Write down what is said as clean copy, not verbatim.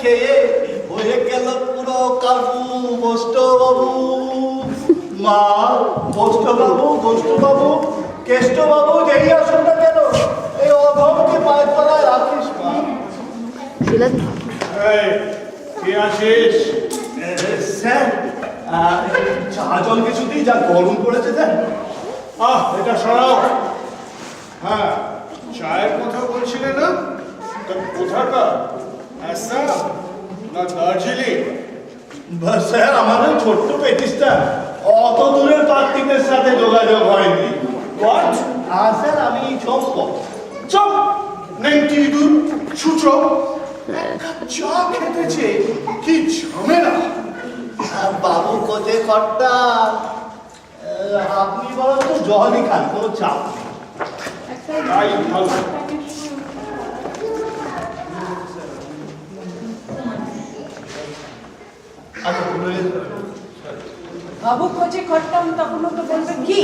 খেয়ে হয়ে গেল পুরো কাবু। গোষ্ঠবাবু, মা, গোষ্ঠবাবু, কেষ্টবাবু, যেই আসুন না কেন এই অধমকে পায়ের তলায় রাখিস মা। কে আসিস? স্যার, চা জল কিছু দিই, যা গরম পড়েছে স্যার। এটা সরাও। হ্যাঁ, চায়ের কথা বলছিলে না? তা কোথাকার? আসাম না দার্জিলিং? স্যার, আমার ওই ছোট্ট পেটিসটা অত দূরের পার্টিদের সাথে যোগাযোগ হয়নি। হোয়াট? স্যার, আমি চম্পক। চপ নেংটি ইঁদুর সূচক চা খেতেছে, কি ঝামেলা! বাবু কোচে কর্তা, আপনি বরং তো জলই খান, কোনো চাপ নেই। তাই ভালো। আচ্ছা, বাবু কোচে খট্টাম তখন তো বলবে কি